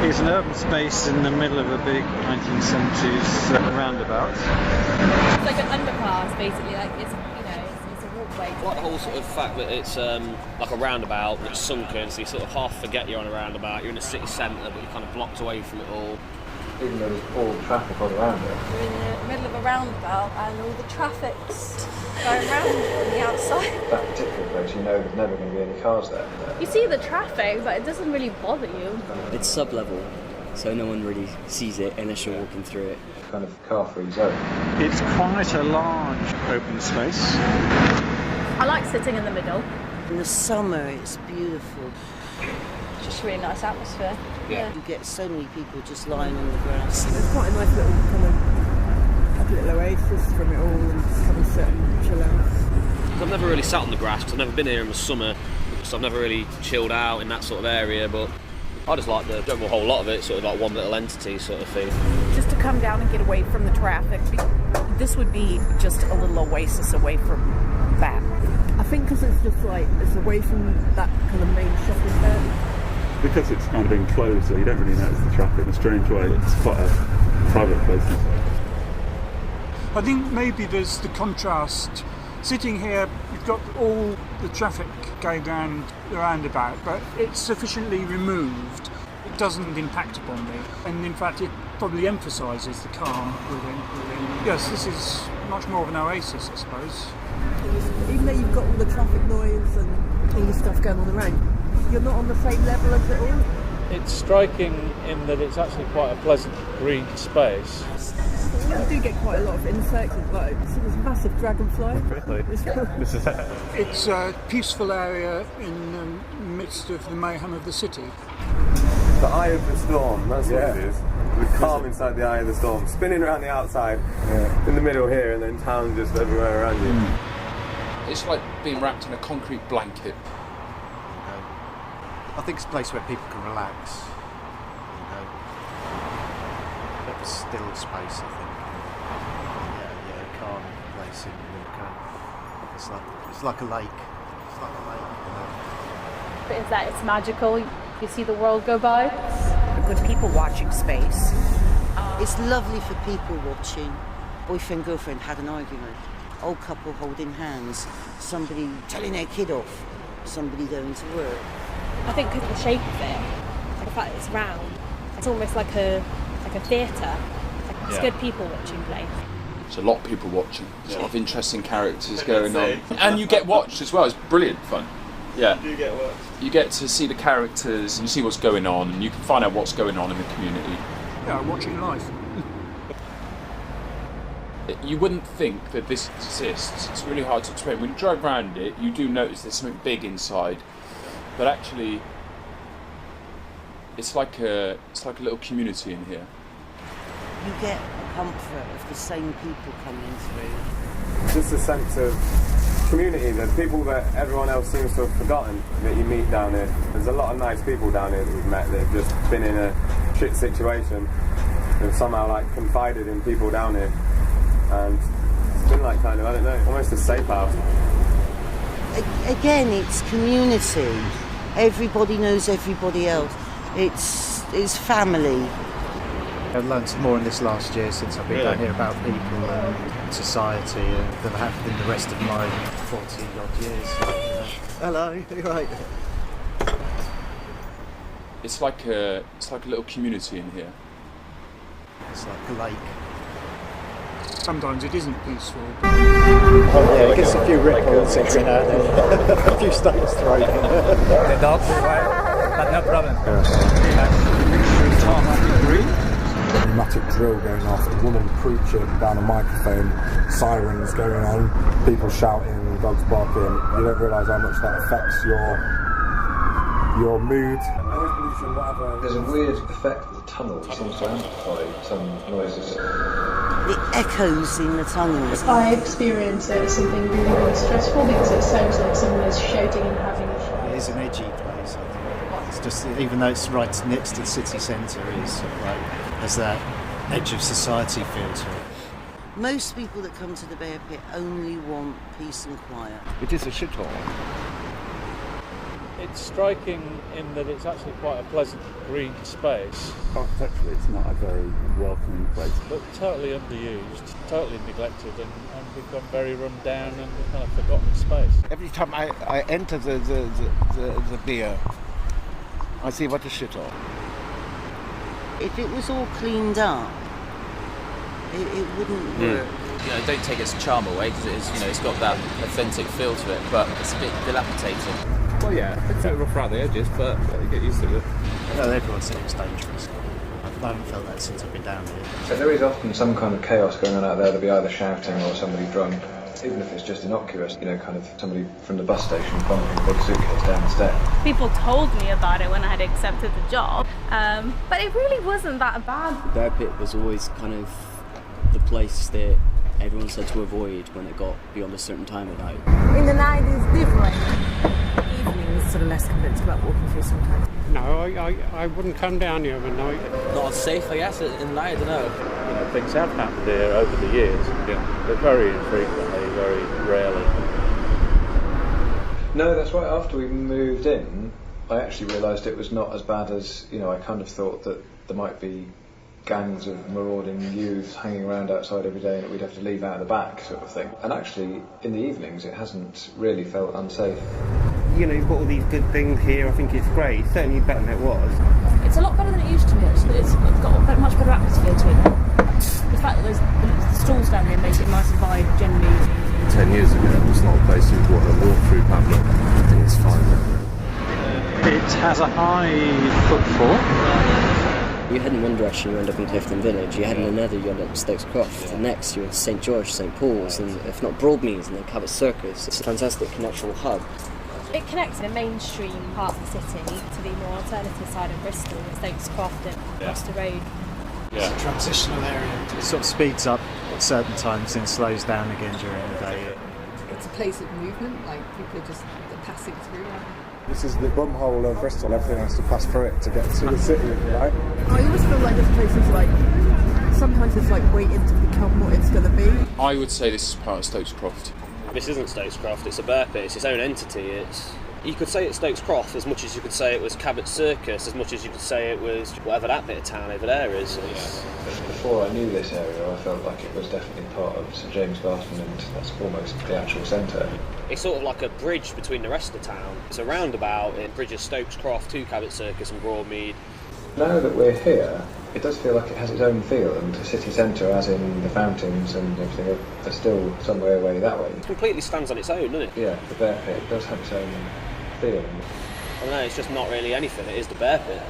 It's an urban space in the middle of a big 1970s roundabout. It's like an underpass, basically. Like it's a walkway. Like the whole sort of fact that it's like a roundabout and it's sunken, so you sort of half forget you're on a roundabout. You're in a city centre, but you're kind of blocked away from it all. Even though there's all the traffic all around it. We're in the middle of a roundabout and all the traffic's going round on the outside. That particular place, you know there's never going to be any cars there. You see the traffic, but it doesn't really bother you. It's sub-level, so no one really sees it unless you're walking through it. Kind of car-free zone. It's quite a large open space. I like sitting in the middle. In the summer, it's beautiful. It's just a really nice atmosphere. Yeah. You get so many people just lying on the grass. It's quite a nice little kind of little oasis from it all and just have a sit and chill out. I've never really sat on the grass because I've never been here in the summer, so I've never really chilled out in that sort of area, but I just like the general whole lot of it, sort of like one little entity sort of thing. Just to come down and get away from the traffic. This would be just a little oasis away from that. I think because it's just like, it's away from that kind of main shopping area. Because it's kind of enclosed, so you don't really notice the traffic in a strange way. It's quite a private place. I think maybe there's the contrast. Sitting here, you've got all the traffic going down the roundabout, but it's sufficiently removed. It doesn't impact upon me, and in fact, it probably emphasises the calm within. Yes, this is much more of an oasis, I suppose. Even though you've got all the traffic noise and all the stuff going on around, you're not on the same level as it all. It's striking in that it's actually quite a pleasant green space. You do get quite a lot of insects as well. So there's a massive dragonfly. Really? It's a peaceful area in the midst of the mayhem of the city. The eye of the storm, that's what it is. We're calm inside the eye of the storm, spinning around the outside, in the middle here, and then town just everywhere around you. It's like being wrapped in a concrete blanket. I think it's a place where people can relax. A bit of a still space, I think. Yeah, calm place in it's like a lake. It's like a lake. But is that it's magical? You see the world go by. A good people watching space. It's lovely for people watching. Boyfriend, girlfriend had an argument. Old couple holding hands. Somebody telling their kid off. Somebody going to work. I think because of the shape of it, like the fact that it's round, it's almost like a theatre. It's good people watching play. There's a lot of people watching. There's a lot of interesting characters going on. And you get watched as well. It's brilliant fun. Yeah. You get watched. You get to see the characters and you see what's going on and you can find out what's going on in the community. Yeah, watching life. You wouldn't think that this exists. It's really hard to explain. When you drive around it, you do notice there's something big inside. But actually, it's like a little community in here. You get comfort of the same people coming through. Just a sense of community, the people that everyone else seems to have forgotten that you meet down here. There's a lot of nice people down here that we've met that have just been in a shit situation and somehow like confided in people down here. And it's been like kind of, I don't know, almost a safe house. Again, it's community. Everybody knows everybody else. It's family. I've learned more in this last year since I've been down here about people and society than I have in the rest of my 40 odd years. Hello, you right? It's like a little community in here. It's like a lake. Sometimes it isn't peaceful. Oh yeah, it gets a few ripples every now and then. A few stones thrown in. The dogs are right, but no problem. Pneumatic drill going off, a woman preaching down a microphone, sirens going on, people shouting, dogs barking. You don't realise how much that affects your mood. There's a weird effect of the tunnel. Seems to amplify some noises. The echoes in the tunnels. I experience it as something really, really stressful because it sounds like someone is shouting and having a... It is an edgy place, I think. It's just, even though it's right next to the city centre, it's sort of like, there's that edge of society feel to it. Most people that come to the Bearpit only want peace and quiet. It is a shithole. It's striking in that it's actually quite a pleasant green space. Architecturally, it's not a very welcoming place. But totally underused, totally neglected, and become very run down and a kind of forgotten space. Every time I enter the beer, I see what a shit on. If it was all cleaned up, it wouldn't work. Don't take its charm away because it is, it's got that authentic feel to it, but it's a bit dilapidated. Well, yeah, it's a bit rough around the edges, but you get used to it. No, everyone said it was dangerous. I haven't felt that since I've been down here. So there is often some kind of chaos going on out there. There'll be either shouting or somebody drunk, even if it's just innocuous, kind of somebody from the bus station bumping a big suitcase down the step. People told me about it when I had accepted the job, but it really wasn't that bad. Bearpit was always kind of the place that everyone said to avoid when it got beyond a certain time of night. In the night it's different. Evenings sort of less convinced about walking through sometimes. No, I wouldn't come down here at night. Not as safe, I guess, in the night, I don't know. Things have happened here over the years, but very infrequently, very rarely. No, that's right. After we moved in, I actually realised it was not as bad as, I kind of thought that there might be gangs of marauding youths hanging around outside every day and that we'd have to leave out the back sort of thing. And actually, in the evenings, it hasn't really felt unsafe. You've got all these good things here. I think it's great. It's certainly better than it was. It's a lot better than it used to be, actually. It's got a much better atmosphere to it. The fact that there's the stalls down here make it a nicer vibe generally. 10 years ago, it was not a place you'd want to walk through public. I think it's fine. It has a high footfall. You head in one direction, you end up in Clifton Village. You head in another, you end up in Stokes Croft. And next, you're in St George, St Paul's, and if not Broadmeads, and then Cabot Circus. It's a fantastic connectional hub. It connects the mainstream part of the city to the more alternative side of Bristol, with Stokes Croft and across the road. It's a transitional area. It sort of speeds up at certain times and slows down again during the day. It's a place of movement, like people are just passing through. This is the bumhole of Bristol. Everything has to pass through it to get to the city, right? I always feel like this place is like, sometimes it's like waiting to become what it's going to be. I would say this is part of Stokes Croft. This isn't Stokes Croft, it's a Bearpit, it's its own entity. You could say it's Stokes Croft as much as you could say it was Cabot Circus, as much as you could say it was whatever that bit of town over there is. Before I knew this area, I felt like it was definitely part of St James Barton, and that's almost the actual centre. It's sort of like a bridge between the rest of town. It's a roundabout, it bridges Stokes Croft to Cabot Circus and Broadmead. Now that we're here, it does feel like it has its own feel, and the city centre, as in the fountains and everything, are still some way away that way. It completely stands on its own, doesn't it? Yeah, the Bearpit does have its own feel. I don't know, it's just not really anything, it is the Bearpit.